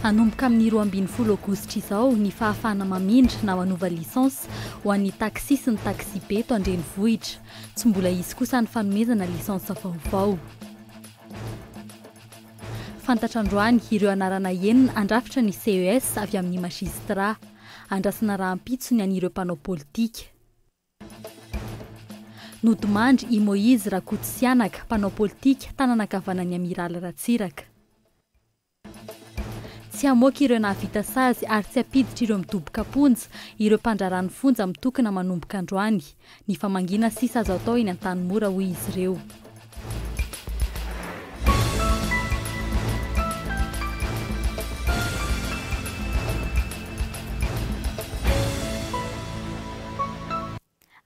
Hanomboka amin'ny 12 Aogositra izao ny fahafahana mamindra na hanova lisansy ho an'ny taksi sy ny taksi be eto an-drenivohitra. Tsy mbola izy kosa ny fanomezana lisansy vaovao. Fantatra androany ireo anarana enina andrafitra ny CES avy amin'ny magistrat. Andrasana rahampitso ny an'ireo mpanao politika. Nodimandry i Moïse Rakotsianaka, mpanao politika tananakavanan'ny Amiral Ratsiraka. Tsy hamoaka ireo nahavita sazy ary tsy hampiditra ireo midoboka ponja ireo mpandrarany fonja mitokana manomboka androany. Ny famangina sisa azo atao eny an-tanimora hoy izy ireo.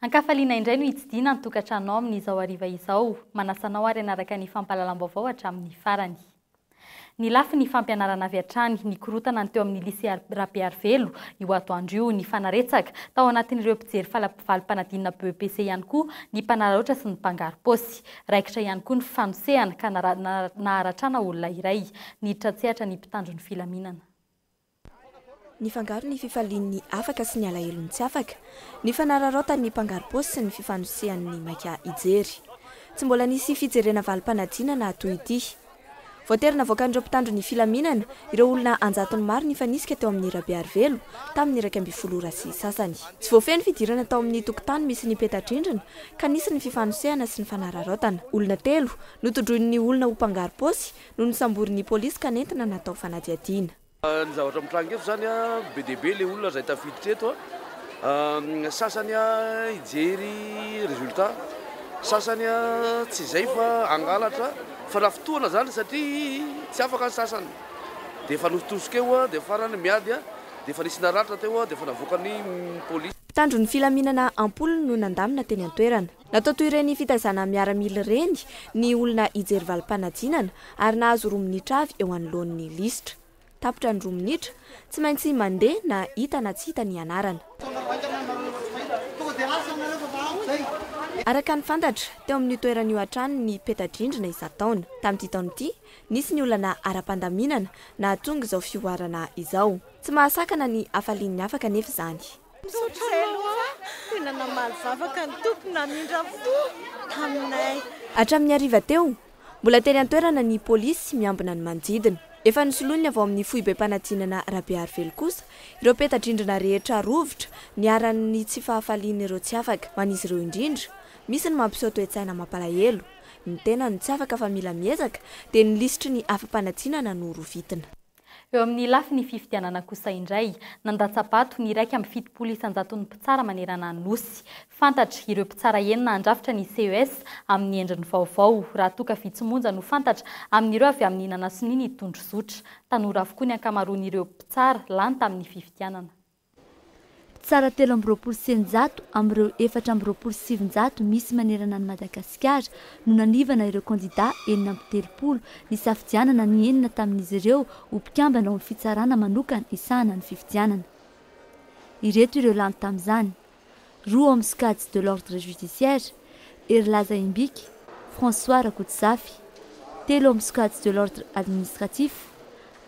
Ankafaliana indray no hitsidina ny tokantranao amin'izao hariva izao. Manasanao ary anaraka ny fampahalalam-baovao hatramin'ny farany. Ny lafy ny fampianarana avy hatrany, ny korotana ny teo amin'ny lycée Rabearvelo io atoandro io, ny fanaretsaka tao anatin'ireo mpijery valim-panadinana BEPC ihany koa ny mpanararaotra sy ny mpangaro paosy. Raikitra ihany koa ny fanosehana ka naharatrana olona iray, niditra tsehatra ny mpitandro ny filaminana. Ny fangaro ny fifalian'ny afaka sy ny alahelony tsy afaka, ny fanararaotany ny mpangaro paosy sy ny fifanosehan'ny maika ijery. Tsy mbola nisy fijerena valim-panadinana toy ity. Voatery navoakan'ireo mpitandro ny filaminana ireo olona anjatony maro ny fanisika teo amin'ny Rabearvelo tamin'ny 12 ora sy sasany. Tsy voafeny fidirana tao amin'ny tokotany misy ny peta-drindrina ka nisy ny fifanosehana sy ny fanararaotana. Olona 3 notondroin'ny olona ho mpangaro paosy no nisamborin'ny polisy ka nentina natao fanadihadiana. Ny zavatra mitrango eto zany be dia be le olona zay tafiditra eto sasany hijery résultat, sasany tsy izay fa angalatra fa rafotoana zany satria tsy afaka ny sasany. Dia efa nositosika eo dia farany miady dia efa nisy naratra teo dia efa navoakany polisy. Mpitandro ny filaminana ampoly no nandamina teny an-toerana. Natao toy ireny fitaizana miaramila ireny ny olona hijery valim-panadinana ary nahazo 2 minitra avy eo anoloan'ny lisitra. Tapitra ny 2 minitra, tsy maintsy mandeha na hita na tsy hita ny anarana. Araka ny fantatra, teo amin'ny toerana io hatrany ny peta-drindrina isan-taona. Tamin'ity taona ity, nisy ny olana ara-pandaminana na tonga izao fioarana izao. Tsy mahasakana ny hafalian'ny afaka nefa izany. Hatramin'ny hariva teo, mbola teny an-toerana ny polisy miambina ny manodidina. Efa nisoloany avy amin'ny foibe mpanadinana Rabearvelo kosa ireo peta-drindrina rehetra rovitra niaran'ny tsy fahafalian'ireo tsy afaka. Ho an'izy ireo indrindra, misy ny mampiseho toe-tsaina mampalahelo, ny tena ny tsy afaka fa mila miezaka dia ny lisitry ny afa-panadinana no rovitina. Eo amin'ny lafy ny fifidianana kosa indray, nandatsapato ny raika amin'ny fitopolo isanjaton'ny mpitsara manerana ny nosy. Fantatra ireo mpitsara enina andrafitra ny CES amin'ny endriny vaovao, raha toka vitsomonja no fantatra amin'ireo avy amin'ny nanasony ny tondro zotra. Tanora avokoa ny ankamaroan'ireo mpitsara lany tamin'ny fifidianana. Tsara 320 amin'ireo 427 misy manerana ny Madagasikara no nanivana ireo kandida 730 ny safidianana ny enina tamin'izy ireo ho mpikambana ao amin'ny fitsarana manokana isahana ny fifidianana. Ireto ireo lany tamin'izany: roa amin'ny Skady de l'ordre judiciaire, Erlaza Imbika, François Rakotsafy; 3 amin'ny Skady de l'ordre administratif,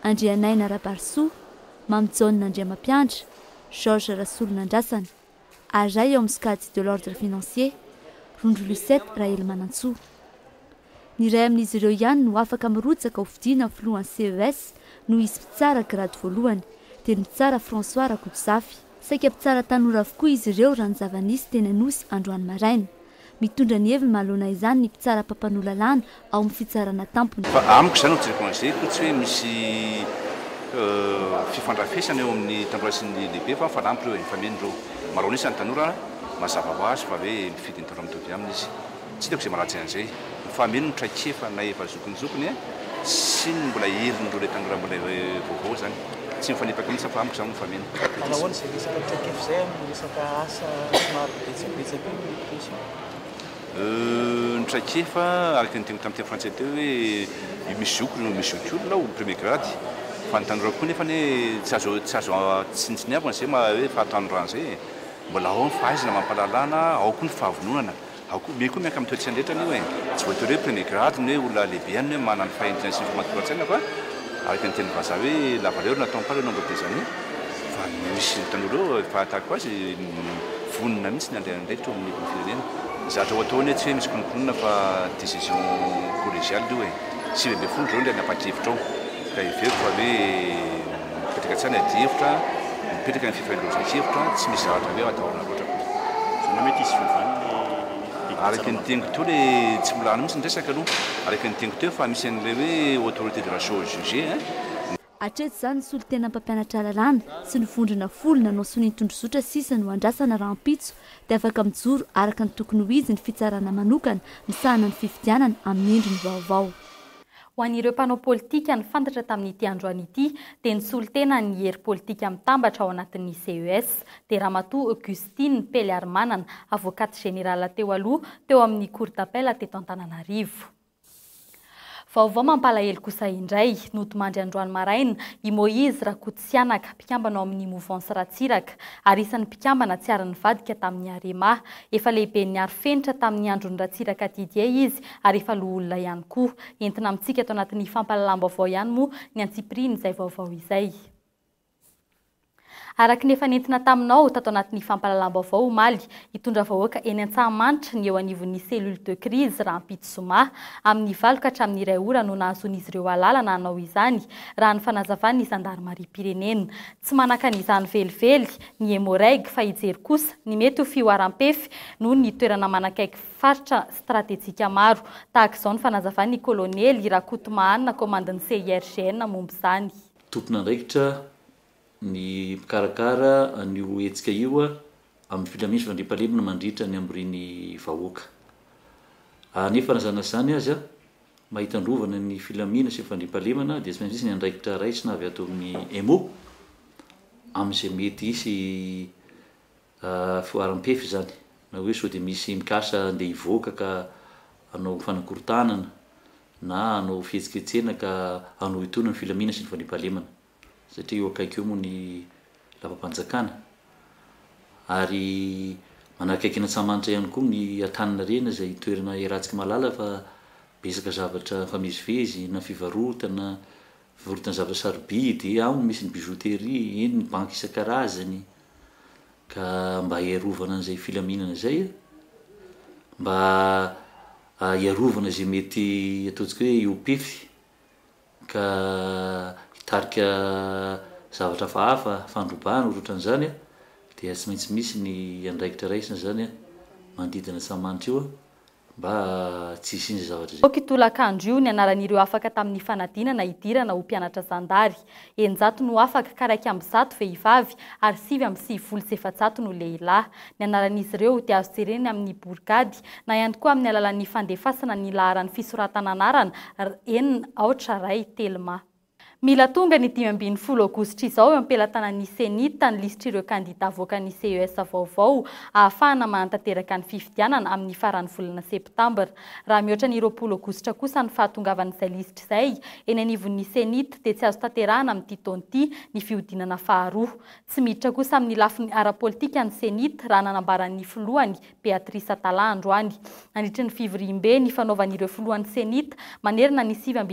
Andrianaina Rabarso, Mamjon Andriamampiandra, Georges Rasolo Nandrasana; ary ao amin'ny Skady de l'ordre financier, Rondro Lucette Rael Manantsoa. Ny iray amin'izy ireo ihany no afaka mirotsaka ho fidiana amin'ny filohan'ny CES no izy mpitsara grady voalohany, dia ny mpitsara François Rakotsafy. Saika mpitsara tanora avokoa izy ireo raha ny zava-nisy teny Anosy androany maraina. Mitondra ny heviny mahalona izany ny mpitsara Pampanolalana ao amin'ny fitsarana tampony. Amiko izany ho jereko tsy hoe misy fifandrafesana eo amin'ny tanora sy ny lehibe fa fanampy ireo ifamenindreo. Marao nisy ny tanora mazava ho azy fa hoe mifidy ny tanora mitovy aminy izy. Tsy hitako izay malatsy an'izay. Mifameno ny traikefa na efa zokonizokony sy ny mbola herin'ireo ilay tanora mbola vaovao zany. Tsy mifanipaka mihitsy fa amiko izany mifameno. Ahoana izay resaka traikefa izay amin'ny resaka asa somary betsaka ny traikefa araka ny tegna tamin'ny teny frantsay teo hoe misy zokony no misy zoky olona ho premier grade. Fa ny tanora koa nefa tsy azo tsinitsiniavana izay hoe fahatanora an'izay. Mbola ao ny fahaizana mampalalana, ao koa ny fahavononana. Ao koa me koa mianka amin'ny toetrandrehetrany io tsy voatery hoe premier grade ny hoe olona lehibe any hoe manana fahendrena sy famatoran-tsaina fa araka ny teny vazaha hoe la valeur n'attend pas le nombre des années fa misy tanora fahatako azy vonina mihitsy ny andraindray amin'ny firenena zatra ho ataony tsy hoe misy kononkonona fa décision collégiale io hoe 2010 zao ndrany apatihevitra ao ka iveko fa hoe mipetraka tsany adihevitra mipetraka ny fifailozakevitra tsy misy zavatra hoe atahorana loatra zona mety izy fivany araky ny tengo teo le tsy milana mihitsy ny resaka aloha araky ny tengo teo fa misy an'le hoe autorité de la chose jugée atreto izany ny solo tena mpampianatra lalàna sy ny vondrona folo nanao sonintondrozotra sisa no andrasana rahampitso dia afaka mijoro araka ny tokony ho izy ny fitsarana manokana misahana ny fifidianana amin'ny endriny vaovao. Ho an'ireo mpanao politika ny fantatra tamin'ity androany ity dia ny solotena ny hery politika mitambatra ao anatin'ny CES dia Ramatoa Augustine Peliarmanana, avokaty générale teo aloha teo amin'ny cour d'appel teto Antananarivo. Vaovao mampalahelo kosa indray notomandry androany maraina i Moïse Rakotsianaka mpikambana ao amin'ny mouvance Ratsiraka ary isan'ny mpikambana tsy ary nivadika tamin'ny Arema efa lehibe ny arifenitra tamin'ny andron'ny Ratsiraka didia izy ary efa loholona ihany koa entina amintsika ato anatin'ny fampalalam-baovao ihany moa ny antsipiriny izay vaovao izay. Araka ny efa nentina taminao tato anatin'ny fampalalam-baovao omaly hitondra vahoaka eny Antsahamanitra ny eo anivon'ny cellule de crise Rahampitso Zoma amin'ny 9 ka hatramin'ny 2 ora no nahazon'izy ireo alalana hanao izany raha ny fanazavan'ny zandarmaria-pirenena. Tsy manakan'izany velively ny hémorragie fa hijery kosa ny mety ho fioaram-pefy noho ny toerana manakaiky faritra stratéjika maro tahaka izao ny fanazavan'ny kolonely Rakotomahanina komandin'ny CIRGN momba izany. Tompon'andraikitra ny mpikarakara an'io hetsika io amin'ny filaminana fandriampahalemana mandritra ny amboriny vahoaka. Nefa nazana zany azy mahita androvana ny filaminana sy fandriampahalemana dia tsy maintsy ny andraikitra raisina avy ato amin'ny EMO amin'izay mety hisy fioaram-pefy zany na hoe sao dia misy mikasa andeha hivoaka ka hanao fanakorontanana na hanao fihetsiketsena ka hanao hitona ny filaminana sy ny fandriampahalemana satria eo akaiky eo moa ny lapa-panjakana ary manakaiky ny Antsahamanitra ihany koa ny Antananarena izay toerana iarahantsika malala fa besaka zavatra famezivezy na fivarotana zavatra sarobidy ao misy ny bijouterie eny ny banky isan-karazany ka mba hiarovana an'izay filaminana izay mba hiarovana izay mety ataontsika hoe iopefy ka hitarika zavatra hafahafa fandrobahana ohatran'izany dia tsy maintsy misy ny andraikitra raisina zany mandidina Antsahamanitra io mba tsy hisy zavatra zay. Kitolakandro io ny anaran'ireo afaka tamin'ny fanadinana hidirana ho mpianatra zandary. 900 no afaka ka 100 vehivavy ary 790 no lehilahy. Ny anaran'izy ireo dia azo jereny amin'ny borgady na ihany koa amin'ny alalan'ny fandefasana ny laharan'ny fisoratana anarana enina aotra ray telma. Mila tonga ny 15 aogositra izao ampelantanan'ny senita ny listritr'ireo kandida avoakan'ny CES vaovao ahafahana manantanteraka ny fifidianana amin'ny faran'ny volana septambra. Raha mihoatra ny 20 aogositra kosa ny fahatongavan'izay lisitra izay eny anivon'ny senita dia tsy azo tanterahana amin'ity taon'ity ny fihodinana faharoa. Tsy miditra kosa amin'ny lafiny ara-politika ny senita raha nanambaran'ny filohany Beatrice Atala androany. Nandritra ny fivoriam-be ny fanaovan'ireo filohan'ny senita manerana ny 7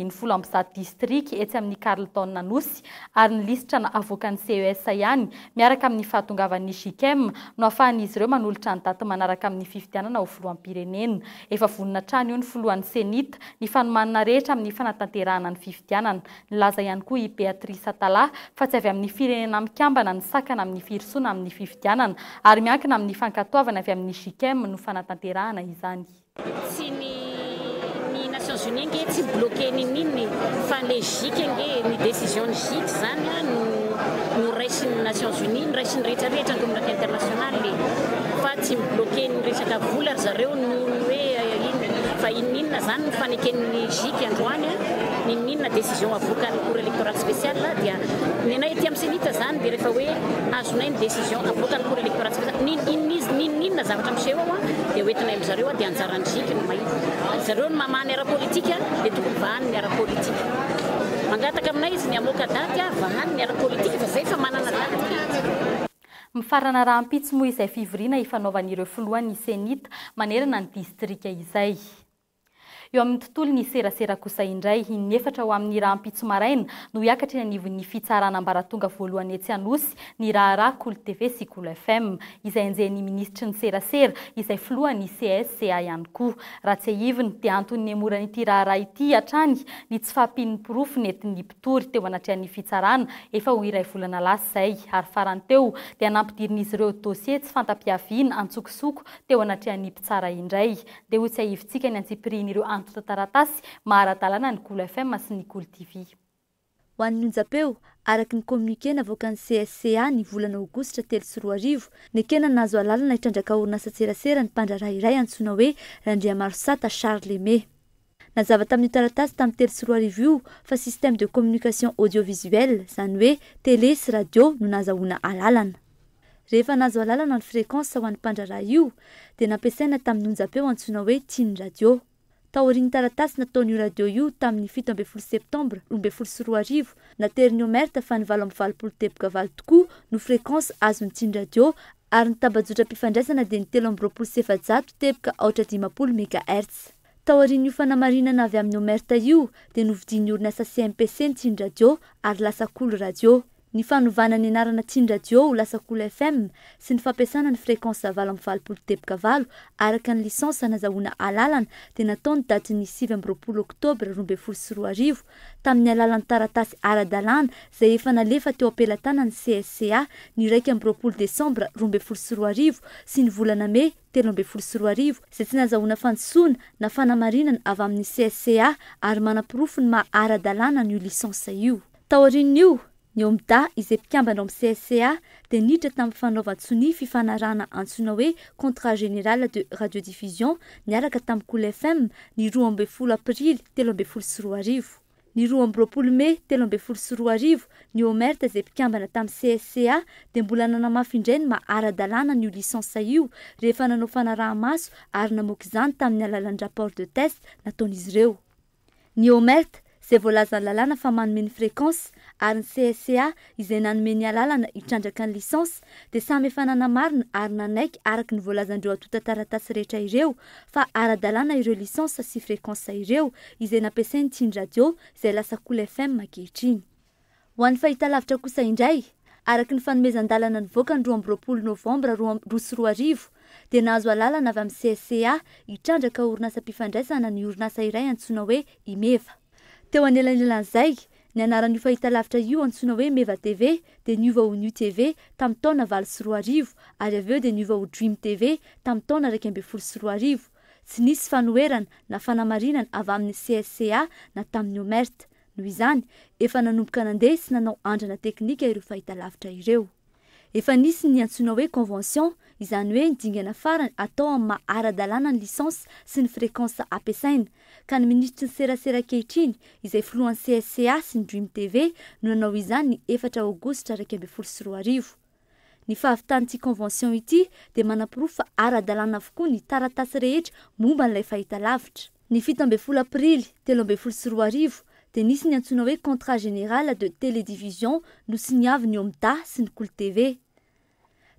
distrika etsy amin'ny Carleton Nanosy ary ny lisitra na avoakan'ny CES ihany miaraka amin'ny fahatongavan'ny JICM no ahafahan'izy ireo manolotra ny daty manaraka amin'ny fifidianana ho filoham-pirenena. Efa vonona trano io ny filohan'ny senita ny fanomanana rehetra amin'ny fanatanterahana ny fifidianana. Nilaza ihany koa i Beatrice Atala fa tsy avy amin'ny firenena mikambana ny sakana amin'ny firosoana amin'ny fifidianana ary miankina amin'ny fankatoavana avy amin'ny JICM no fanatanterahana izany. Nations Unies nge tsy bloqué ninny fa le GIC nge ny décision ny GIC zany no raisin'ny Nations Unies raisin'ny rehetrarehetra ny communauté internationale fa tsy bloqué ny resaka vola ry zareo no hoe fa inninna zany ny faneken'ny GIC androany ninninna décision avoakan'ny cour électorale spéciale dia ny anay ety amin'ny senita zany dia rehefa hoe azonay ny décision avoakan'ny cour électorale spéciale ninninna zavatra miseho ao dia hoentinay amin'ny zareo dia anjaran'ny GIC no mahita zareo ny mamany ara-politika dia tokony vahany ny ara-politika mangataka aminay izy ny amoaka daty vahany ny ara-politika fa zay fa manana daty. Mifarana rahampitso moa izay fivoriana ifanaovan'ireo filohan'ny senita manerana ny distrika izay. eo amin'ny tontolo ny serasera kosa indray inefatra ho amin'ny raha ampitso maraina no hiakatra ny anivon'ny fitsarana ambaratonga voalohany etsy anosy ny raharaha Cool TV sy Cool FM izay anjehan'ny ministry ny serasera izay filohan'ny CSCA ihany koa raha tsy ahiviny dia antony nemorany ity raharaha ity hatrany ny tsy fahampian'ny pirofo nentin'ny mpitory teo anatrehan'ny fitsarana efa ho iray volana lasa zay ary farany teo dia nampidirin'izy ireo dossier tsy fantapiaviana antsokosoko teo anatrehan'ny mpitsara indray dia ho tsy ahivitsika ny antsipirian'ireo antotra taratasy maharadalana ny Cool FM sy ny Cool TV. Ho an'ny onjam-peo, araky ny communiqué navoaka ny CSCA ny volana aogositra 3 ny kena nazo alalana hitrandraka orinasa tserasera ny mpandraraha iray antsoina hoe Randriamarisata Charles Lemay. Nazava tamin'ny taratasy tamin'ny 3 io fa système de communication audiovisuelle zany hoe télé sy radio no nazahoana alalana. Rehefa nazo alalana ny fréquence ho an'ny mpandraraha io dia nampiasaina tamin'ny onjam-peo antsoina hoe Tiny Radio. Taorian'ny taratasy nataon'io radio io tamin'ny 17 septembre 2024 nateriny omerta fa ny 7 teboka valo tokoa no fréquence azon'ny Tiny Radio ary ny tabajotra mpifandraisana dia ny 3 teboka 850 MHz. Taorian'io fanamarinana avy amin'ny omerta io dia novidian'ny orinasa CMPC ny Tiny Radio ary lasa Cool Radio. Ny fanovana ny anarana Tiny Radio ho lasa Cool FM sy ny fampiasana ny fréquence 7 teboka valo araka ny lisansa nazahoana alalana dia nataony datin'ny 7 oktobra 2024 tamin'ny alalan'ny taratasy ara-dalàna izay efa nalefa teo ampelatana ny CSCA ny 2 desambra 2024 sy ny volana May 2024 izay tsy nazahoana fandosoana na fanamarinana avy amin'ny CSCA ary manam-pirofo ny maha ara-dalàna n'io lisansa io. Taorian'io ny OMDA izay mpikambana amin'ny CSCA dia niditra tamin'ny fanaovan-tsony fifanarahana antsoina hoe contrat général de radiodiffusion niaraka tamin'ny Cool FM ny 12 aprily 2024. Ny 12 May 2024 ny omerta izay mpikambana tamin'ny CSCA dia mbola nanamafy indray ny maha ara-dalàna n'io lisansa io rehefa nanao fanaraha-maso ary namoaka izany tamin'ny alalan'ny rapport de test nataon'izy ireo. Ny omerta izay voalazany lalàna fa manome ny fréquence ary ny CSCA izay nanome ny alalana hitrandraka ny lisansa dia samy efa nanamarina ary nanaiky araka ny voalazandreo atota taratasy rehetra ireo fa ara-dalàna ireo lisansa sy fréquence ireo izay nampiasain'ny Tiny Radio izay lasa Cool FM ankehitriny. Ho an'ny fahitalavitra kosa indray, araka ny fanomezan-dalana nivoaka ny 20 novambra 2024 dia nahazo alalana avy amin'ny CSCA hitrandraka orinasa mpifandraisana ny orinasa iray antsoina hoe Imeva. Teo anelanelan'izay ny anaran'io fahitalavitra io antsoina hoe Meva TV dia niova ho New TV tamin'ny taona 2024 ary avy eo dia niova ho Dream TV tamin'ny taona 2024. Tsy nisy fanoherana na fanamarinana avy amin'ny CSCA na tamin'ny omerta. Noho izany, efa nanomboka nandeha sy nanao andrana teknika ireo fahitalavitra ireo. Efa nisy ny antsoina hoe convention izany hoe nydingana farany atao amin'ny maha ara-dalàna ny lisansa sy ny fréquence ampiasaina ka ny ministry ny serasera ankehitriny izay filohan'ny CSCA sy ny Dream TV no nanao izany ny 4 aogositra 2024. Ny fahavitan'ity convention ity dia manam-pirofo fa ara-dalàna avokoa ny taratasy rehetra momba n'ilay fahitalavitra. Ny 17 aprily 2024 dia nisy ny antsoina hoe contrat général de télédiffusion no siniaviny OMDA sy ny Cool TV.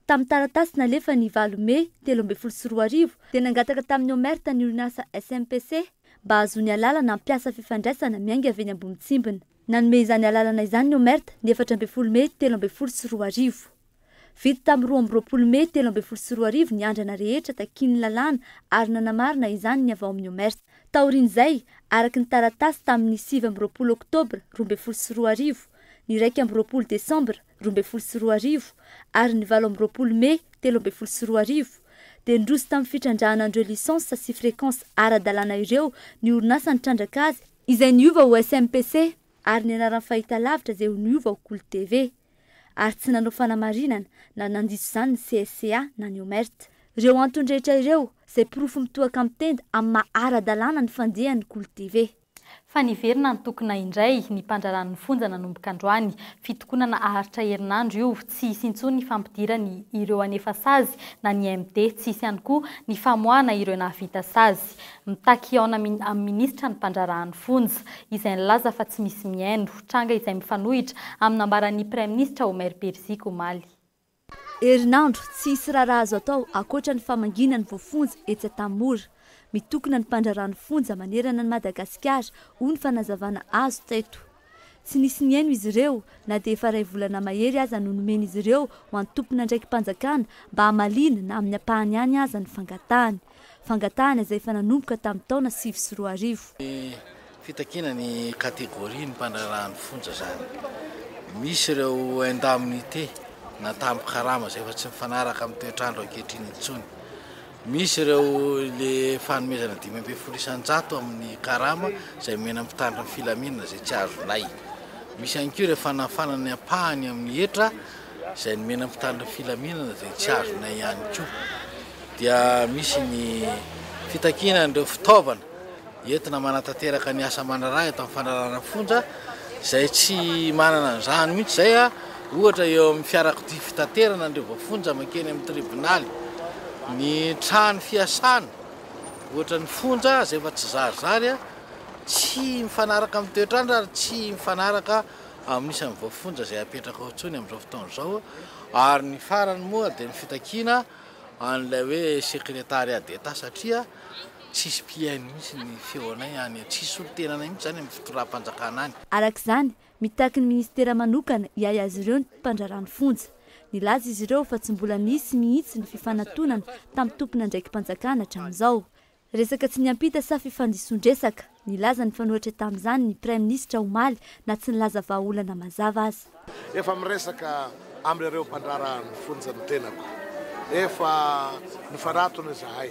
Tamin'ny taratasy nalefa ny 9 May 2024 dia nangataka tamin'ny omerta ny orinasa SMPC mba ahazoany alalana ampiasa fifandraisana miainga avy eny ambony tsimbina. Nanome izany alalana izany ny omerta ny 14 May 2024. Vita tamin'ny 12 May 2024 ny andrana rehetra takin'ny lalàna ary nanamarina izany ny avy ao amin'ny omerta. Taorian'izay, araka ny taratasy tamin'ny 7 oktobra 2024, ny 2 desambra 2024 ary ny 7 May 2024 dia ndroso tamin'ny fitrandrahanandreo lisansa sy fréquence ara-dalàna ireo ny orinasa nitrandraka azy izay niova ho SMPC ary ny anaran'ny fahitalavitra izay ho niova ho Cool TV. Ary tsy nanao fanamarinana na nandiso izany ny CSCA na ny omerta. Ireo antony rehetra ireo izay pirofo mitohaka amin'ny tenda amin'ny maha ara-dalàna ny fandehan'ny Cool TV. Fa niverina ny tokona indray ny mpandrarany fonja nanomboka androany fitokonana aharitra herinandro io tsy hisy intsony ny fampidirany ireo anefa sazy na ny MD tsy hisy ihany koa ny famoahana ireo nahavita sazy. Mitaky ao amin'ny ministra ny mpandrarany fonja izay nilaza fa tsy misy miaino tranga izay mifanohitra amin'ny ambaran'ny Prime Ministra Omer Berzika Omaly. herinandro tsy isy raharaha azo atao akoatra ny famangina ny voafonja etsy Tamora. Mitokona ny mpandrarano fonja manerana ny Madagasikara ho ny fanazavana azo teto. Tsy nisy ny eno izy ireo na dia efa 2 volana mahery aza no nomeny izy ireo ho an'ny tompona ndraiky mpanjakana mba hamalina na amin'ny ampahany ihany aza ny fangatahany. Fangatahany izay efa nanomboka tamin'ny taona 2024. Fitakina ny kategoria ny mpandrarano fonja zany. Misy ireo indemnité na tampo-karama izay efa tsy mifanaraka amin'ny toetrandro ankehitriny intsony. Misy ireo le fanomezana 5,700 amin'ny karama izay mena mpitandro ny filaminana izay tsy azonay. Misy ihany koa ireo fanafanany ampahany amin'ny etra izay mena mpitandro ny filaminana izay tsy azonay ihany koa. Dia misy ny fitakina ireo fitaovana entina manatanteraka ny asa manaraha eto amin'ny fandrarana fonja izay tsy manana an'izany mihitsy zay ohatra eo amin'ny fiarakodia fitaterana andreo voafonja makeny amin'ny tribonaly. Ny trano fiasana ohatra ny fonja izay efa tsy zarizary tsy mifanaraka amin'ny toetrandro ary tsy mifanaraka amin'ny isan'ny voafonja izay apetraka ao intsony amin'izao fotoana izao. Ary ny farany moa dia ny fitakina an'ilay hoe secrétariat d'État satria tsisy mpiainy mihitsy ny feonay any, tsisy olo-tenanay mihitsy zany amin'ny fitoram-panjakana any. Arak'izany mitaky ny ministera manokana hiay azy ireo ny mpandrarano fonja. Nilaza izy ireo fa tsy mbola nisy mihitsy ny fifanantonana tamin'ny tompona ndraiky mpanjakana hatramin'izao. Resaka tsy niampita sa fifandisondresaka nilaza ny fanohitra tamin'izany ny Prime Ministre Omaly na tsy nilaza vahaolana mazava azy. Efa miresaka amin'ireo mpandrarano fonja ny tenako. Efa nifanatona izahay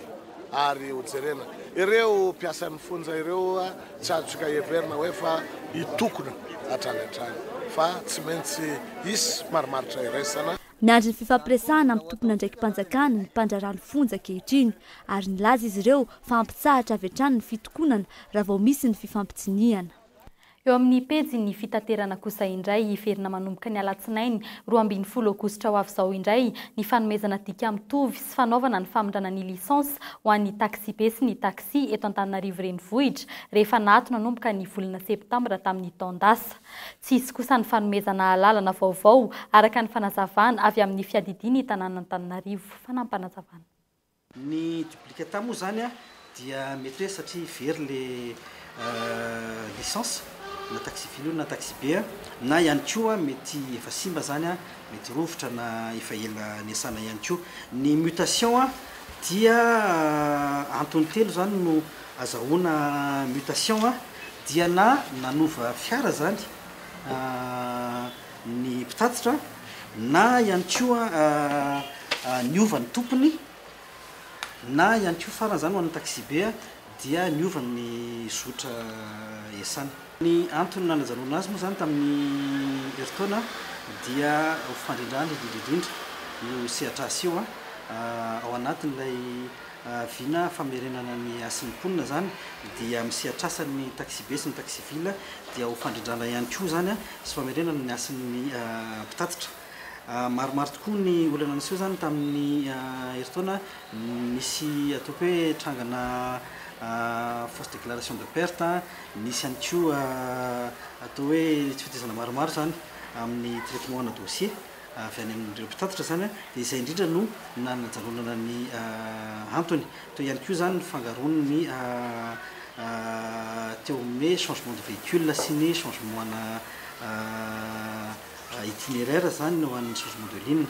ary hojerena ireo mpiasan'ny fonja ireo tsy azotsika heverina hoe fa hitokona hatrany fa tsy maintsy isy marimaritra iraisana. Miandry ny fifampiresahana amin'ny tompona ndraiky mpanjakana ny mpandrarano fonja ankehitriny ary nilaza izy ireo fa ampitsahatra avy hatrany ny fitokonana raha vao misy ny fifampitsiniana. Eo amin'ny pejy ny fitaterana kosa indray iferina manomboka ny alatsinainy 12 aogositra ho avy izao indray ny fanomezana dika mitovy sy fanaovana ny famondrana ny lisansy ho an'ny taxi be sy ny taxi eto Antananarivo renivohitra rehefa nato nanomboka ny volana septambra tamin'ny taondasa. Tsy isy kosa ny fanomezana lalana vaovao araka ny fanazavana avy amin'ny fiadidiany tanàna Antananarivo. Fanampanazavana. Ny duplicata moa zany dia mety hoe satria very le lisansy na taxi filo na taxi be na ihany koa mety efa simba zany mety rovitra na efa ela niasana ihany koa. Ny mutation dia antony telo zany no azahoana mutation dia na nanova fiara zany ny mpitatitra na ihany koa niova ny tompony na ihany koa farany zany ho an'ny taxi be dia niova ny zotra iasana. Ny antony nanajanona azy moa zany tamin'ny eritaona dia ho fandrindrany indrindra io sehatrasy io ao anatin'ilay vina famerenana ny asin'ny mponina zany dia misehatrasany taxi be sy ny taxi ville dia ho fandrindrana ihany koa zany sy famerenana ny asin'ny mpitatitra. Maromaro tokoa ny olana niseo zany tamin'ny eritaona nisy ataoko hoe trangana fausse déclaration de perte nisy ihany koa atao hoe tsy fitezana maromaro zany amin'ny traitement na dossier avy any amin'ireo mpitatitra zany dia izay indrindra no nanajanonana ny antony. Toy ihany koa zany fangarony ny teo amin'ny changement de véhicule sy ny changement na itinéraire zany no an'ny changement de ligne.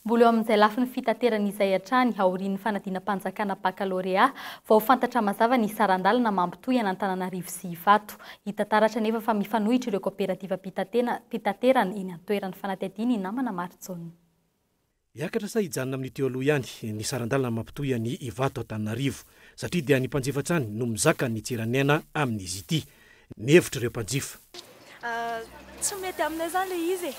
Mbola eo amin'izay lafiny fitateran'izay hatrany aorian'ny fanadina-mpanjakana baccalauréat vao fantatra mazava ny sarandalana mampitohy an'Antananarivo sy Ivato. Hita taratra nefa fa mifanohitra ireo kooperativa pitaterana eny an-toeran'ny fanadihadiana ny namana Maritsona. Hiakatra sa hijanona amin'ny teo aloha ihany ny sarandalana mampitohy an'i Ivato Antananarivo satria dia ny mpanjifa trany no mizaka ny tsiranena amin'izy ity. Ny hevitra ireo mpanjifa. Tsy mety aminay zany le izy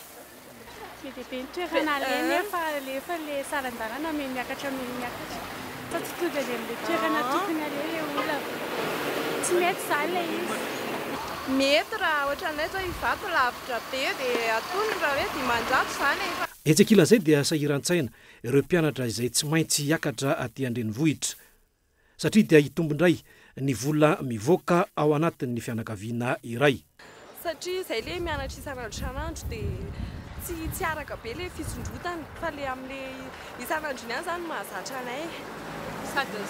mety be toerana nefa le sarandalana miakatra miakatra fa tsy tonga dia amin'ilay toerana tokony aleha olona tsy mety zany le izy. Mety raha ohatranay zao Ivato lavitra be dia atony raha hoe dimanjato zany efa. Etsakila izay dia sahiran-tsaina ireo mpianatra izay tsy maintsy hiakatra aty an-drenivohitra satria dia hitombondray ny vola mivoaka ao anatin'ny fianakaviana iray. Satria izay le mianatra isan'andro dia tsy araka be le fisondrotana fa le am'le isan'androny any zany mahazatra anay sady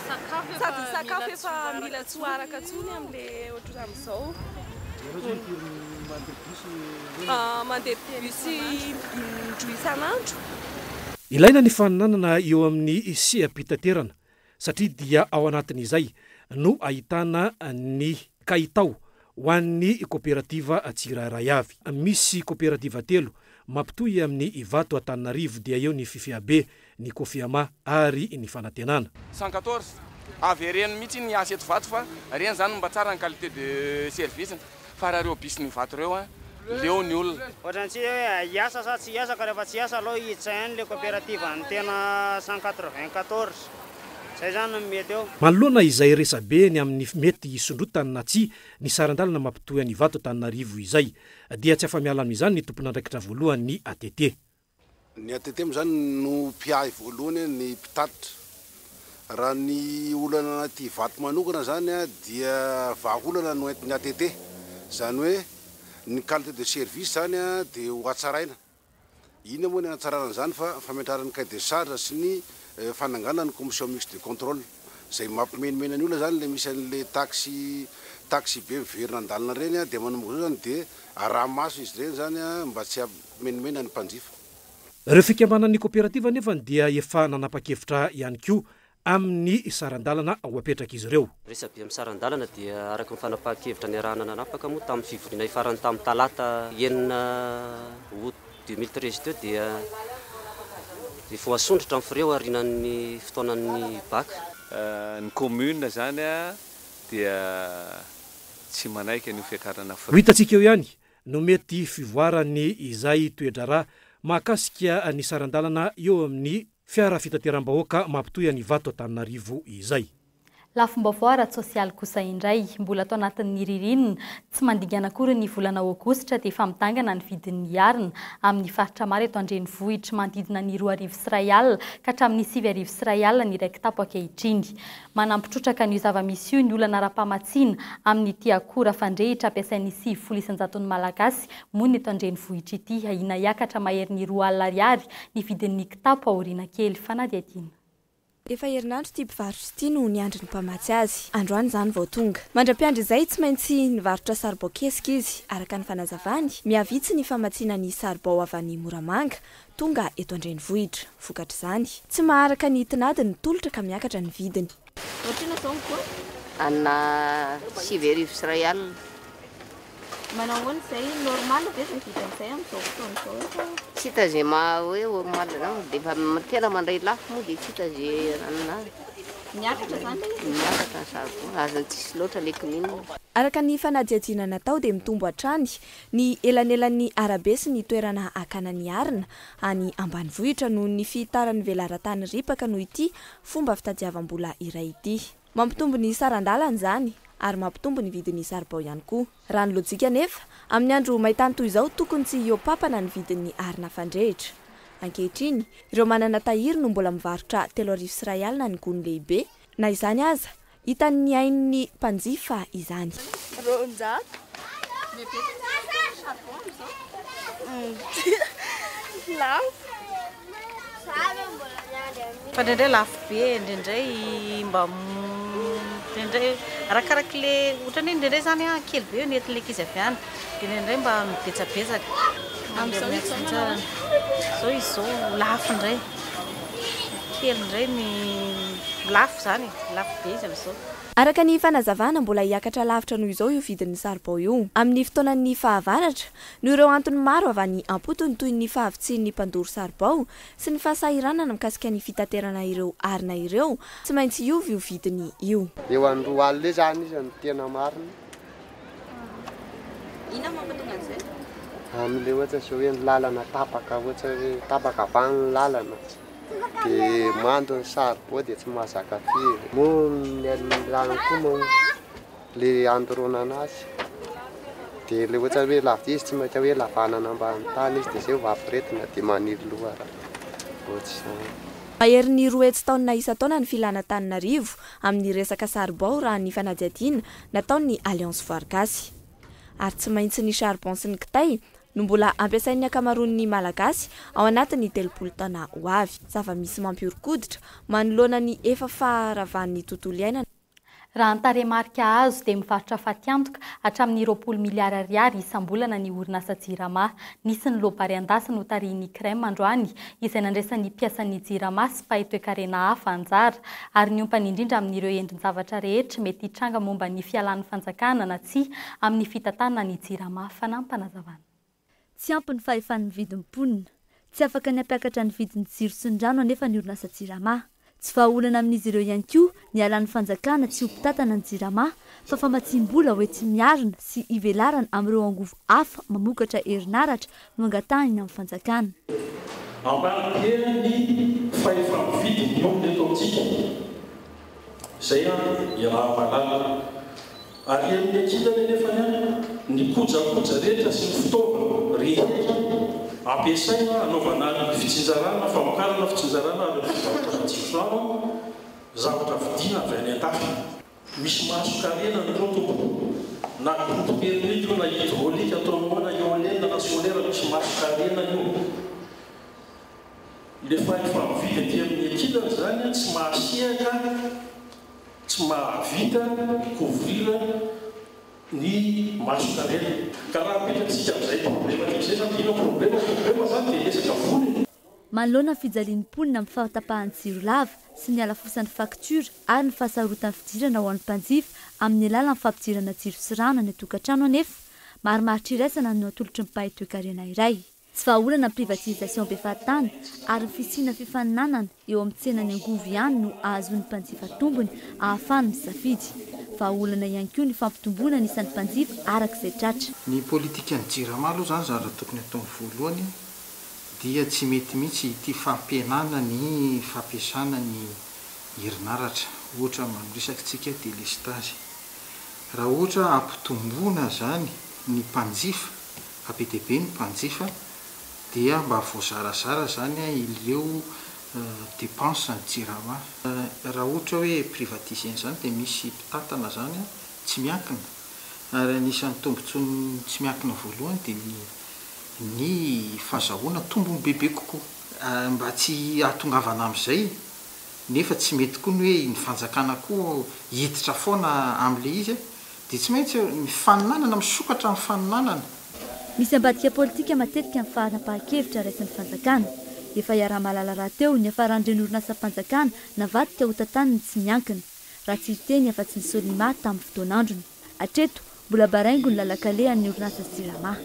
sakafo efa mila tsy araka tsony am'le ohatry amin'izao mandeha bus indroa isan'andro. Ilaina ny faninanana eo amin'ny siapitaterana satria dia ao anatin'izay no ahitana ny kaitao ho an'ny kooperativa tsirairay avy. Misy kooperativa telo mampitohy amin'ny Ivato Antananarivo dia eo ny Fifiabe, ny Kofiama ary ny Fanantenana. 114 avy reny mihitsy ny asa eto Vato fa reny zany mba tsara ny qualité de service fa raha reo bis ny Vato reo leo ny olona. Ohatrantsy hoe iasa sa tsy iasa ka rehefa tsy iasa aloha hitsainy le kooperativa ny tena 194. Zay zany mety eo. Manoloana izay resabe ny amin'ny mety isondrotana na tsy ny sarandalana mampitohy any Ivato Antananarivo izay dia tsy afa-miala amin'izany ny tompon'andraikitra voalohany ny ATT. Ny ATT moa zany no mpiahy voalohany ny mpitatitra. Raha ny olana anaty Ivato manokana zany dia vahaolana no entin'ny ATT. Zany hoe ny qualité de service zany dia ho atsaraina. Ina moa ny anatsarana zany fa fametrarana ny cahier de charge sy ny fanangana ny commission mixte de contrôle zay mampimenimena ny olona zany le misy an'le taxi be miverina andalina reny dia manomboka zany dia aramaso izy reny zany mba tsy ampimenimena ny mpanjifa. Ireo fikambanan'ny kooperativa nefa dia efa nanapa-kevitra ihany koa amin'ny sarandalana ao apetraka izy ireo. Resabe amin'ny sarandalana dia araka ny fanapa-kevitra ny arahana nanapaka moa tamin'ny fivoriana farany tamin'ny talata 9 août 2013 teo dia efa asondrotra amin'ny fireo arinan'ny fotoanan'ny baka. Ny commune zany dia tsy manaiky ny fiakarana fireo. Hitatsika eo ihany no mety fivoarany izay toedrara mahakasika ny sarandalana eo amin'ny fiara fitateram-bahoaka mampitohy any Ivato Antananarivo izay. Lafombaovao ara-tsosialy kosa indray mbola atao anatin'ny ririnina tsy mandigana akory ny volana aogositra dia efa mitangana ny vidin'ny arina amin'ny faritra maro eto andrenivohitra manodidina ny 2 arivo sy iray alina ka hatramin'ny 7 arivo sy iray alina ny raiky tapo ankehitriny. Manampitrotraka ny zava-misy io ny olana ara-pamatsiana amin'ny ity akora fandrehitra ampiasain'ny 700 malagasy moa ny eto andrenivohitra ity ahina hiakatra mahery ny 2 alina ariary ny vidin'ny kitapo aoriana kely fanadiadina. Efa herinandro ity mpivarotra ity no niandry ny mpamatsy azy. Androany zany vao tonga. Mandra-piandry izay tsy maintsy nivarotra saribao kesika izy. Araka ny fanazavany, miavitsy ny famatsiana ny saribao avy any Moramanga tonga eto andrenivohitra. Vokatra izany, tsy maharaka ny tinady ny tolotra ka miakatra ny vidiny. Ohatrina zao koa ana 7 arivo sy iray alina. Manao ahoana izay normal ve ny vidin'izay amin'izao fotoana izao? Tsy hita zay hoe normal zany dia efa tena mandray lafo moa dia tsy hita zay ananazy. Miakatra zany? Miakatra ny saribao, azony tsisy loatra le kinina. Araka ny fanadiadiana natao dia mitombo hatrany ny elanelan'ny arabe sy ny toerana akanan'ny arina any ambanivohitra noho ny fitaran'ny velaran-tany ripaka noho ity fomba fitadiavam-bola iray ity. Mampitombo ny sarandalana zany ary mampitombo ny vidin'ny saribao ihany koa. Raha ny lojika nefa, amin'ny andro maintany toy izao tokony tsy iopapana ny vidin'ny arina fandrehitra. Ankehitriny, ireo manana tahiry no mbola mivarotra 3 arivo sy iray alina ny gony lehibe. Na izany aza, hitan'ny ain'ny mpanjifa izany. Ronjato. Lafo. Fa ndrendray lafo be, ndrendray mba ndrendray arakaraka le ohatrany ndrendray zany kely be ny etin'le kizy avy any dia ndrendray mba mibetsabetsaka zao izy zao lafo indray kely indray ny lafo zany lafo be izy amin'izao. Araka ny fanazavana mbola hiakatra lavitra noho izao io vidin'ny saribao io. Amin'ny fotoanan'ny fahavaratra, no ireo antony maro avy any ampotony toy ny fahavitsian'ny mpandoro saribao sy ny fahasahiranana mikasika ny fitaterana ireo arina ireo, tsy maintsy iovy io vidiny io. Eo amin'ny 2 alina zany izy ny tena marina. Ina mampatonga an'izay? Amin'ilay ohatra izao hoe ny lalana tapaka, ohatra hoe tapaka avany ny lalana. Dia mando ny saribao dia tsy mahazaka firy. Moa ny lalana koa moa le andoroana azy. Dia le ohatra hoe lavitra izy tsy maintsy hoe lavanana ambany tany izy dia zay vampiretina dia maniry loha raha. Ohatr'izany. Mahery ny 2 hetsy taonina isa-taona ny filan'Antananarivo amin'ny resaka saribao raha ny fanadiadiana nataon'ny Alliance Voire Gasy. Ary tsy maintsy ny charbon sy ny kitay no mbola ampiasain'ny akamaroan'ny malagasy ao anatin'ny 30 taona ho avy. Zava-misy mampiorokoditra manoloana ny efa faharavan'ny tontolo iainana. Raha ny taremarika azo dia mivarotra fatiantoka hatramin'ny 20 miliary ariary isam-bolana ny orinasa Jirama. Nisy ny lobary andasy no tarihin'ny crème androany izay nandraisan'ny mpiasan'ny Jirama sy mpahay-toe-karena hafa anjara ary niompany indrindra amin'ireo endrin-javatra rehetra mety hitranga momba ny fialan'ny fanjakana na tsy amin'ny fitantanana ny Jirama fanampanazavana. Tsy ampy ny fahefan'ny vidin'ny mponina, tsy afaka ny ampiakatra ny vidin'ny jiro sy ny rano anefa ny orinasa Jirama. Tsy vahaolana amin'izy ireo ihany koa ny alan'ny fanjakana tsy ho mpitatana ny Jirama fa famatsim-bola hoe tsy miarina sy ivelarana amin'ireo angovo hafa mamokatra herinaratra no angatahina amin'ny fanjakana. Ambanidia ny fahefan'ny vidin'ny omby eto amintsika. Izay raha malala. Ary amin'ny akilany nefa ny kojakoja rehetra sy ny fitaovana rehetra ampiasaina anaovana fitsinjarana, famokarana fitsinjarana ary fivarotra matsiro zavatra vidiana avy any an-tafy. Misy maso-karena ny tompoko na groupe thermique na hydraulique ataonao na éolienne na solaire misy maso-karena io. Le fahefa-mividy aty amin'ny akilany zany tsy mahasiaka, tsy mahavita couvrir ny maso-karena. Ka raha apetratsika amin'izay problema izay zany ino problema zany dia resaka voly. Manoloana ny fijalian'ny mponina amin'ny fahatapahan'ny jiro lava sy ny alafosan'ny faktura ary ny fahasarotan'ny fidirana ho an'ny mpanjifa amin'ny alalan'ny fampidirana jiro sy rano any an-tokantrano anefa marimaritra iraisana no atolotry ny mpahay-toe-karena iray. Tsy vahaolana ny privatisation be fahatany ary ny fisiana fifaninanana eo amin'ny tsenany angovo ihany no ahazoan'ny mpanjifa tombony ahafahany misafidy. Vahaolana ihany koa ny fampitomboana ny isan'ny mpanjifa arak'izay tratra. Ny politikan'ny Jirama aloha zany zavatra tokony atao voalohany dia tsy mety mihitsy ity fampihenana ny fampiasana ny herinaratra ohatra maniresakintsika délestage. Raha ohatra ampitomboana zany ny mpanjifa, be dia be ny mpanjifa dia mba voazarazara zany ileo dépense ny Jirama. Raha ohatra hoe privatisena zany dia misy mpitatana zany tsy miankina. Ary anisan'ny tombontsoa tsy miankina voalohany dia ny fahazahoana tombony bebe kokoa mba tsy ahatongavana amin'izay nefa tsy mety koa ny hoe ny fanjakana koa hiditra foana amin'ilay izy dia tsy maintsy mifaninanana misokatra amin'ny faninanana. Misy ambadika politika matetika amin'ny fanapahan-kevitra raisin'ny fanjakana. Efa iaraha-malala raha teo ny afarandren'ny orinasa mpanjakana navadika ho tantaniny tsy miankina raha tsy hiteny afa-tsy ny Solima tamin'ny fotoan'androny. Hatreto mbola baraingo ny lalakalehan'ny orinasa Jirama.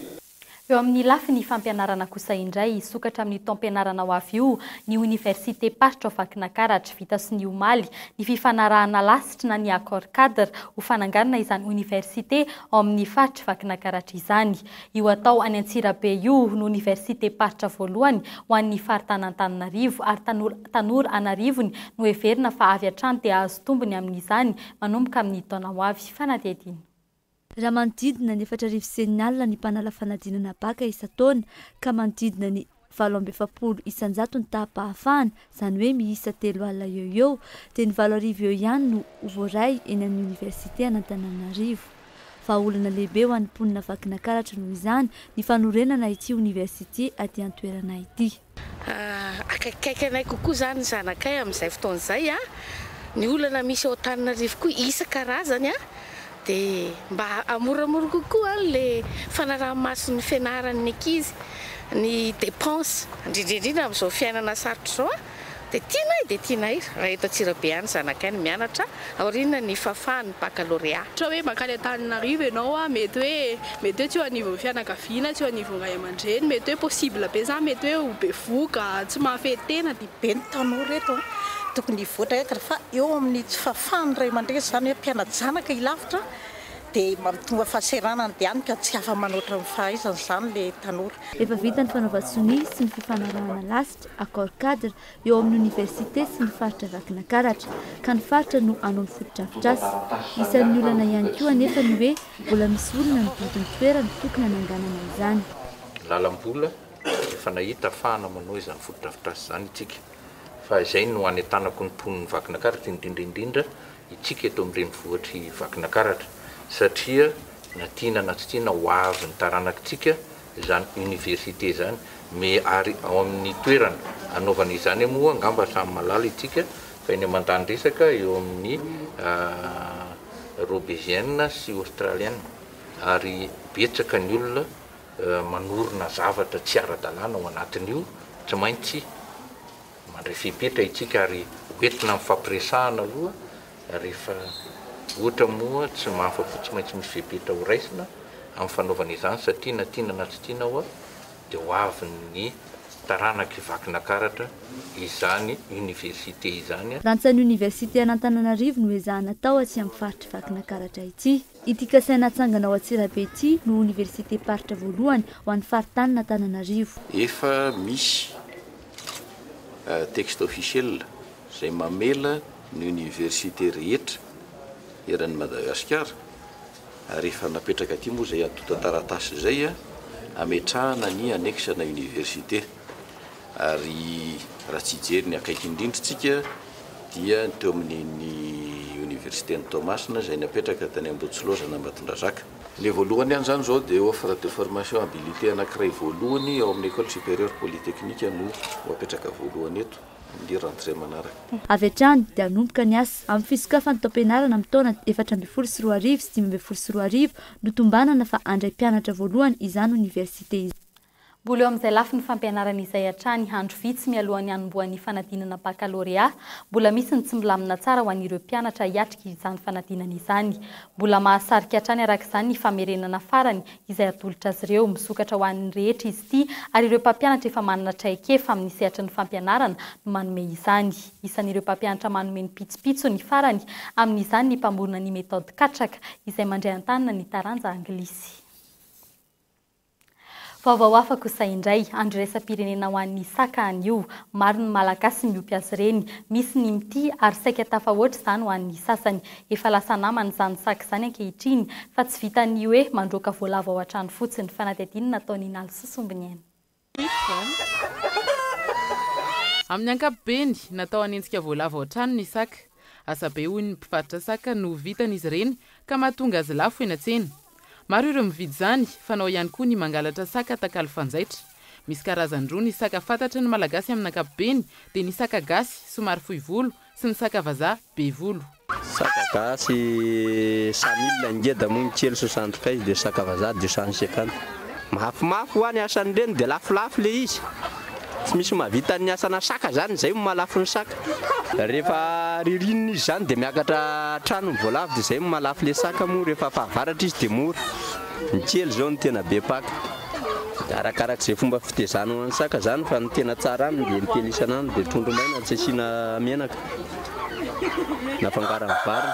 Eo amin'ny lafy ny fampianarana kosa indray sokatra amin'ny taom-pianarana ho avy io ny Université Pasitra Vakinankaratra vita sy ny omaly ny fifanarahana lasitra na ny accord cadre ho fananganana izany université ao amin'ny faritra Vakinankaratra izany. Io atao any Antsirabe io no Université Pasitra voalohany ho an'ny faritanan-Antananarivo ary tanora anarivony no heverina fa avy hatrany dia azo tombony amin'izany manomboka amin'ny taona ho avy fanadihadina. Raha manodidina ny 4,000 alina ny mpanala fanadinana baka isa-taona ka manodidina ny 770 isan-jato ny tahapahafahana izany hoe miisa 3 alina eo dia ny 7,000 eo ihany no voaray eny amin'ny université an'Antananarivo. Vahaolana lehibe ho an'ny mponina Vakinankaratra noho izany ny fanorenana ity université aty an-toerana ity. Akaikaiky anay kokoa zany zanakay amin'izay fotoan'izay ny olana misy ao Antananarivo koa isan-karazany dia mba amoramora kokoa le fanaraha-mason'ny fianaran'ny ankizy ny dépense indrindrindrindra amin'izao fiainana sarotra zao dia tianay raha eto Antsirabe any zanakay ny mianatra aoriana ny fafahany baccalauréat. Ohatra hoe makany Antananarivo ianao mety hoe tsy ho anivon'ny fianakaviana, tsy ho anivon'ny ray aman-dreny, mety hoe possible be zany, mety hoe ho bevoka, tsy mahafehy tena dia be ny tanora eto tokony hivoatra eto fa eo amin'ny tsy fafahany ray aman-dreny zany hoe mpiana-janaka hilavitra dia mampitomba fahasahiranana dia hany ka tsy afa-manoatra amin'ny fahaizany zany le tanora. Efa vita ny fanaova-tsony sy ny fifanarahana lasitra accord cadre eo amin'ny université sy ny faritra Vakinankaratra ka ny faritra no anao foto-drafitrasa. Isan'ny olana ihany koa anefa ny hoe mbola misy olona ny bodiny toerana tokony hananganana izany. Lalam-bola efa nahita ahafahana manao izany foto-drafitrasa zany itsika. Fa izay no anetanako ny mponiny Vakinankaratra indrindra itsika eto amin'ny renivohitry Vakinankaratra satria na tiana na tsy tiana ho avy ny taranakitsika zany université zany me ary ao amin'ny toerana anaovana izany moa angamba samy malala itsika fa eny amandany resaka eo amin'ny robésienne sy australienne ary betsaka ny olona manorona zavatra tsy ara-dalàna ao anatin'io tsy maintsy mandray fipetra itsika ary hoentina amin'ny fampiresahana aloha rehefa ohatra moa tsy mahafapo tsy maintsy misy fipetra ho raisina amin'ny fanaovana izany satria na tiana na tsy tiana ao dia ho avy ny taranaka vakina karatra izany université izany. Rantsan'ny université an'Antananarivo no ezahana tao atsy amin'ny faritry vakina karatra ity. Ity kasaina atsangana ao Antsirabe ity no université paritra voalohany ho an'ny faritany Antananarivo. Efa misy texte officiel izay mamela ny université rehetra eran'ny Madagasikara rehefa napetraka aty moa izay atota taratasy izay ametrahana ny annexe na université ary raha tsy hijery ny akaiky indrindra tsika dia teo amin'ny université ny Tomasina izay napetraka tany Ambotsilôza na Ambatondrazaka. Le voalohany ihany zany zao dia offre de formation habilité anankiray voalohany ao amin'ny école supérieure polytechnique no apetraka voalohany eto ny rentrée manaraka. Avy hatrany dia hanomboka ny asa amin'ny fisokafany taom-pianarana amin'ny taona 420 sy 2000 sy 520 sy 2000 no tombanana fa andray mpianatra voalohany izany université izany. Mbola eo amin'izay lafy ny fampianarana izay hatrany handro vitsy mialohan'ny hanombohan'ny fanadinana baccalauréat, mbola misy ny tsy milamina tsara ho an'ireo mpianatra hiatrika izany fanadinana izany. Mbola mahasarika hatrany araka izany ny famerenana farany izay atolotra azy ireo misokatra ho an'ny rehetra izy ity ary ireo mpampianatra efa manana traikefa amin'ny sehatry ny fampianarana no manome izany. Isan'ireo mpampianatra manome ny pitsopitso ny farany amin'izany ny mpamorona ny méthode katraka izay mandray an-tanana ny taranja anglisy. Vaovao hafa kosa indray, andro raisam-pirenena ho an'ny saka an'io, maro ny malagasy miompy azy ireny, misy ny mity ary saika tafahoatra izany ho an'ny sasany. Efa lasa namana izany saka izany ankehitriny, fa tsy vitany hoe mandroaka voalavo ao an-trano fotsiny, fa natedinina nataony Ninaly Sosombiniaina. Amin'ny ankapobeny natao hanenjika voalavo ao an-trano ny saka. Asabe hoy ny mpivarotra saka no vitan'izy ireny ka mahatonga azy lafo eny an-tsena. Maro ireo mividy izany, fanao ihany koa ny mangalatra saka takalo fanjaitra. Misy karazany roa ny saka fantatra ny malagasy amin'ny ankapobeny dia ny saka gasy somary fohy volo sy ny saka vazaha be volo. Saka gasy 100 000 ngeda moa ny kely 75 dia saka vazaha 250. Mafimafy ho any asan'ireny dia lafolafo le izy. Tsy misy mahavita ny asana saka zany izay malafo ny saka. Rehefa ririnina izy zany dia miakatra trano ny voalavo dia izay malafo le saka moa rehefa fahavaratra izy dia mora. Ny kely zao ny tena be paka. Arakarak'izay fomba fitezana ho an'ny saka zany fa ny tena tsara aminy dia ny telisana any dia trondro maina tsy asiana menaka na fangarany vary.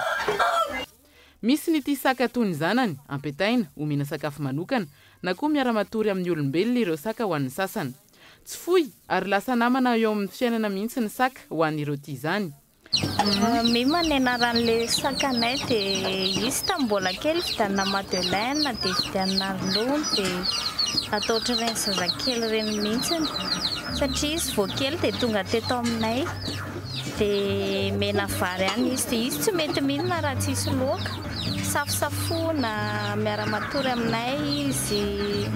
Misy ny ity saka toy ny zanany ampetaina omena sakafo manokana na koa miara-matory amin'ny olombelona ireo saka ho an'ny sasany. Tsy foy ary lasa namana eo amin'ny fiainana mihitsy ny saka ho an'ireo ity izany. Mimanenarany sakanay dia izy tamin'ny mbola kely vidianana Madeleine dia vidianana lony dia atao ohatr'ireny zazakely ireny mihitsy satria izy vao kely dia tonga teto aminay dia mena vary ihany izy dia izy tsy mety mihinana raha tsisy laoka. Safosafoana miara-matory aminay izy.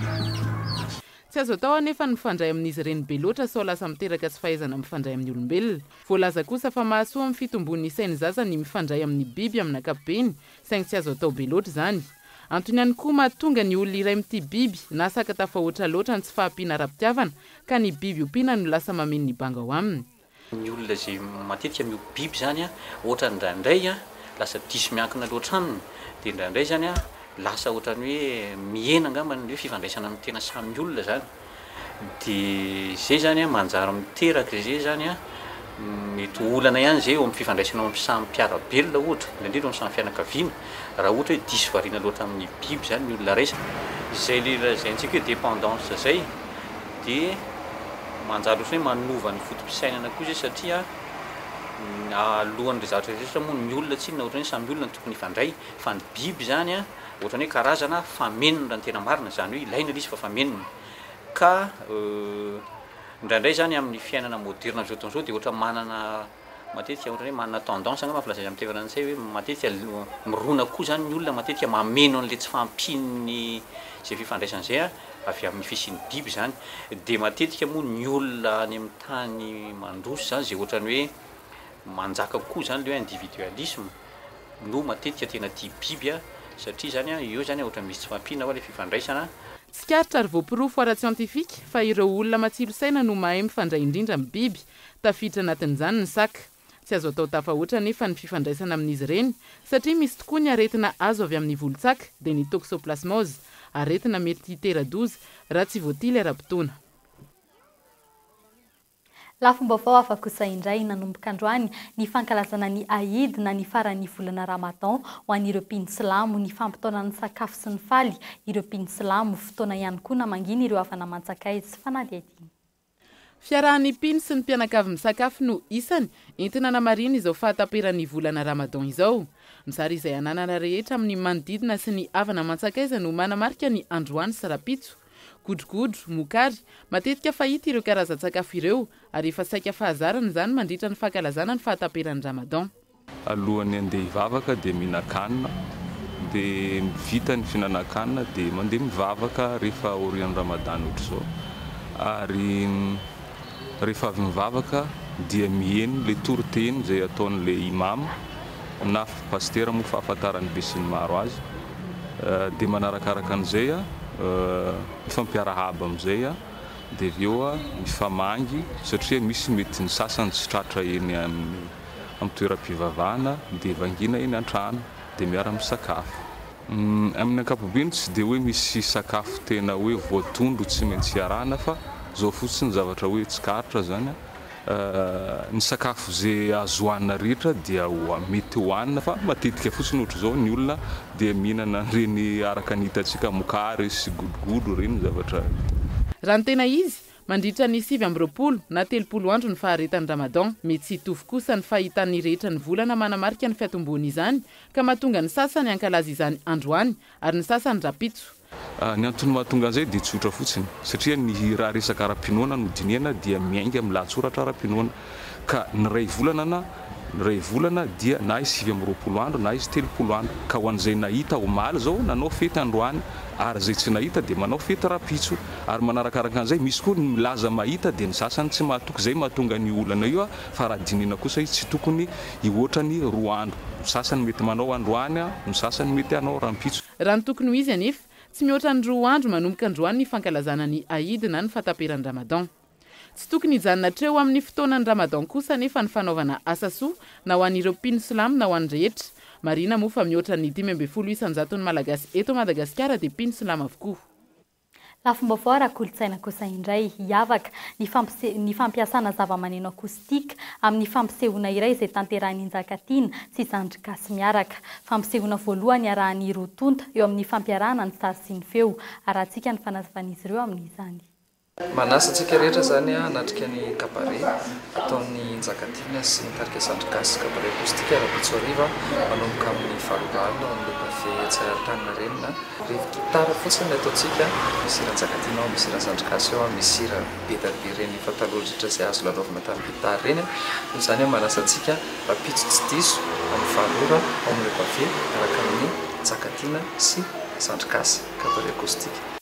Tsy azo atao anefa ny mifandray amin'izy ireny be loatra sao lasa miteraka tsy fahaizana mifandray amin'ny olombelona. Voalaza kosa fa mahasoa amin'ny fitombon'ny sain'ny zaza ny mifandray amin'ny biby amin'ny ankapobeny, saingy tsy azo atao be loatra izany. Antony ihany koa mahatonga ny olona iray mity biby na saka tafahoatra loatra ny tsy fahampiana ara-pitiavana ka ny biby ompiana no lasa mameno ny banga ao aminy. Ny olona izay matetika miompy biby zany ohatra ndraindray lasa diso miankina loatra aminy dia ndraindray zany lasa ohatrany hoe miena angamba ny hoe fifandraisana amin'ny tena samy olona zany dia zay zany manjary miteraka izay zany mety olana ihany zay eo amin'ny fifandraisana amin'ny samy mpiara-belona ohatra indrindra amin'ny samy fianakaviana raha ohatra hoe diso variana loatra amin'ny biby zany ny olona raisa izay zay antsika hoe dépendance zay dia manjary ohatrany hoe manova ny fotom-pisainana koa zay satria alohan'ny zavatra rehetra moa ny olona tsy na ohatrany hoe samy olona tokony ifandray fa ny biby zany ohatrany hoe karazana famenona ny tena marina zany hoe ilaina izy fa famenona ka ndraindray zany amin'ny fiainana moderna zao taon'izao dia ohatra manana matetika ohatrany hoe manana tendance angamba filaza amin'ny tevaran'izay hoe matetika mirona koa zany ny olona matetika mameno an'le tsy fampininy zay fifandraisana zay avy amin'ny fisian'ny biby zany dia matetika moa ny olona any amin'ny tany mandroso zany zay ohatrany hoe manjaka kokoa zany le hoe individualisme no matetika tena tia biby satria zany eo zany ohatra misy tsy mampina ho le fifandraisana. Tsikaritra ary voapirofo ara tsiantifika fa ireo olona matsilo saina no mahay mifandray indrindra amin'ny biby tafiditra anatin'izany ny saka. Tsy azo atao tafahoatra nefa ny fifandraisana amin'izy ireny satria misy tokoa ny aretina azo avy amin'ny volontsaka dia ny toxoplasmose, aretina mety hitera-doza raha tsy voatily ara-potoana. Lafom-baovao afaka kosa indray nanomboka androany ny fankalazana ny Aïd na ny faran'ny volana Ramadan ho an'ireo mpino silamo, ny fampitaona ny sakafo sy ny faly ireo mpino silamo, fotoana ihany koa namangina ireo avana mantsakaizy fanadihadiny. Fiarahan'ny mpino sy ny mpianakavy misakafo no isany entina namarina izao fahataperan'ny volana Ramadan izao. Ny sary izay ananana rehetra amin'ny manodidina sy ny avana mantsakaiza no manamarika ny androany sy rapitso. Godrogodro, mokary, matetika fahita ireo karazan-tsakafo ireo ary efa saika fahazarana izany mandritra ny fankalazana ny fahataperan'ny Ramadan. Alohany andeha hivavaka dia mihinan-kanina, dia vita ny fihinan-kanina dia mandeha mivavaka rehefa orian'ny Ramadan ohatr'izao. Ary rehefa avy mivavaka dia miheno le toroteny izay ataon'le imam na pastera moa fahafantarany be sy ny maro azy. Dia manarakaraka an'izay mifampiarahaba amin'izay dia avy eo mifamangy satria misy mety ny sasany tsy tratra eny amin'ny toeram-pivavahana dia vangina eny an-trano dia miara-misakafo. Amin'ny ankapobeny tsy dia hoe misy sakafo tena hoe voatondro tsy maintsy arahana fa zao fotsiny zavatra hoe tsikarotra zany ny sakafo zay azo hohanina rehetra dia mety hohanina fa matetika fotsiny ohatra zao ny olona dia mihinana reny araka ny hitantsika mokary sy godrogodro reny zavatra. Raha ny tena izy mandritra ny 7 na 30 andro ny faharetan'ny Ramadan mety tsy hitovy kosa ny fahitan'ny rehetra ny volana manamarika ny fiatomboana izany ka mahatonga ny sasany ankalaza izany androany ary ny sasany rapitso. Ny antony mahatonga an'izay dia tsotra fotsiny satria ny raha resaka ara-pinoana no dinihana dia miainga amin'ny lahatsoratra ara-pinoana ka ny ray volana dia na izy 20 andro na izy 30 andro ka ho an'izay nahita omaly zao nanao fety androany ary zay tsy nahita dia manao fety rapitso ary manarakaraka an'izay misy koa ny milaza mahita dia ny sasany tsy mahatoky zay mahatonga ny olana io fa raha dinina kosa izy tsy tokony hihoatra ny 2 andro. Ny sasany mety manao androany ny sasany mety hanao rampitso. Raha ny tokony ho izy anefa tsy mihoatra ny 2 andro manomboka androany ny fankalazana ny Aïd na ny fahataperan'ny Ramadan. Tsy tokony hijanona treo amin'ny fotoanan'ny Ramadan kosa nefa ny fanaovana asa soa na ho an'ireo mpino silamo na ho an'ny rehetra. Marina moa fa mihoatra ny 5 isanjaton'ny malagasy eto Madagasikara dia mpino silamo avokoa. Lafom-baovao ara-kolontsaina kosa indray hiavaka ny fampiasana zava-maneno akoustika amin'ny fampisehoana iray izay tanterahany Injakatiana sy Zandry Gasy miaraka. Fampisehoana voalohany arahany rotonta eo amin'ny fampiarahana ny sary sy ny feo. Arahantsika ny fanazavan'izy ireo amin'izany. Manasa antsika rehetra zany anatrika ny kabare ataon'ny Injakatiana sy ny tarika Zandry Gasy kabare akoustika rapitso ariva manomboka amin'ny 7 amin'ny bafe Tsaratanina rivo gitara fotsiny ataontsika misy ra Injakatiana ao, misy ra Zandry Gasy ao, misy ra bedabe reny fataloritra izay azo lalaovina tamin'ny gitara reny. Izany manasa antsika rapitso tsy diso amin'ny 7 ao amin'ny bafe araka amin'ny Injakatiana sy Zandry Gasy kabare akoustika.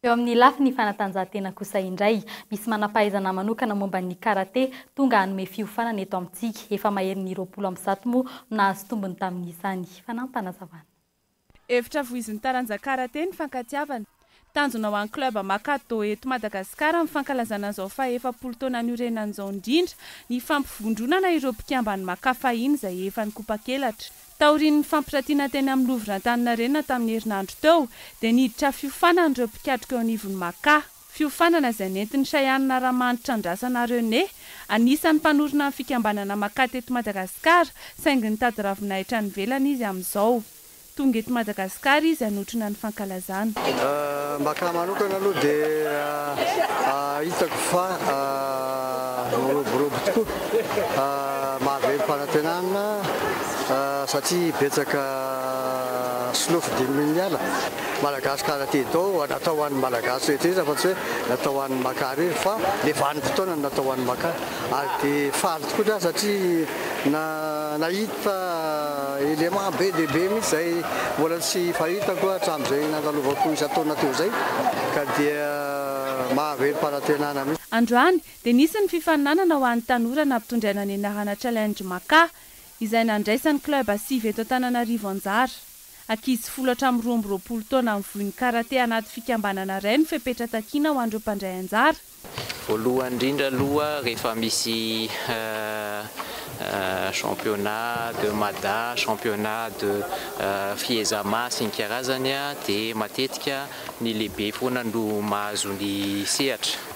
Eo amin'ny lafiny fanatanjahantena kosa indray, misy manampahaizana manokana momba ny karate tonga hanome fiofanana eto amintsika. Efa mahery ny 20 moa nahazo tombony tamin'izany. Fanampanazavana. Efitra voizin'ny taranja karate ny fankatiavana. Tanjona ho an'ny club Makato eto Madagasikara amin'ny fankalazana izao fa 70 taona niorenan'izao indrindra ny fampivondronana ireo mpikambany makafahiny izay efa nikopakelatra. Taorian'ny fampirantiana teny amin'ny Louvre-Antaninarenina tamin'ny herinandro teo dia niditra fiofanana ireo mpikatroka eo anivon'ny Maka. Fiofanana izay nentin'ny Sayanina Ramanitra Andrasana René, anisan'ny mpanorona ny fikambanana Maka teto Madagasikara, saingy nitady ravinahitra nivelana izy amin'izao. Tonga eto Madagasikara izy hanotrona ny fankalazana. Maka manokana aloha dia hitako fa moroborobo tokoa mahavelo fanantenana satria betsaka slofo 5 miala malagasy karaté do natao ho an'ny malagasy rehetra fa tsy hoe natao ho an'ny makary fa le vanim-potoana natao ho an'ny makary ary dia faly tokoa dra satria nahita élément be dehibe mihitsy zay mbola tsy fahitako hatramin'izay nandalovako isan-taona teo zay ka dia mahavelo-parantenana mihitsy. Androany dia nisy ny fifaninanana ho an'ny tanora nampitondraina ny anarana challenge maka izay nandraisan'ny club asivy eto Antananarivo Anjara. Ankizy 12 taona mivohy karaté anaty fikambanana iray ny fepetra takiana ho an'ireo mpandray anjara. Voalohany indrindra aloha rehefa misy championnat de Mada, championnat de Fiezama sy ny karazany dia matetika ny lehibe foana no mahazo ny sehatra.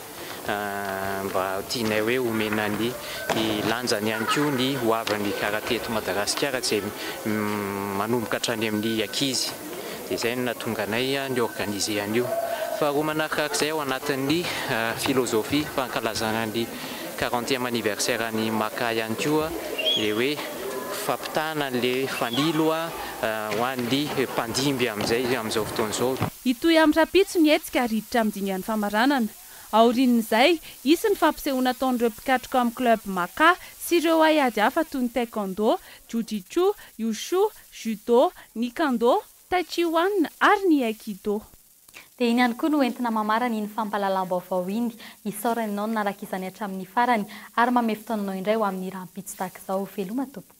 Mba tianay hoe omena ny lanjany ihany koa ny hoavan'ny karaté eto Madagasikara tsy manomboka hatrany amin'ny ankizy. Dia izay no nahatonga anay ny organiser an'io. Faharoa manarakarak'izay ao anatin'ny filozofia fankalazana ny 40e anniversaire ny Maka ihany koa le hoe fampitana le fanilo ho an'ny mpandimby amin'izao fotoana izao. Itoy amin'ny rapitso ny hetsika riditra amin'ny dingan'ny famaranana. Aorian'izay isy ny fampisehoana ataon'ireo mpikatroka amin'ny club Maka sy ireo haiady hafa toy ny taekwondo, jiu-jitsu, wushu, judo, nikando, tai chi wan ary ny aikido. Dia iny ihany koa no entina mamarana iny fampahalalam-baovao iny isaorana ianao naraka izany hatramin'ny farany ary mamefotoananao indray ho amin'ny rahampitso tahaka izao. Veloma tompoko.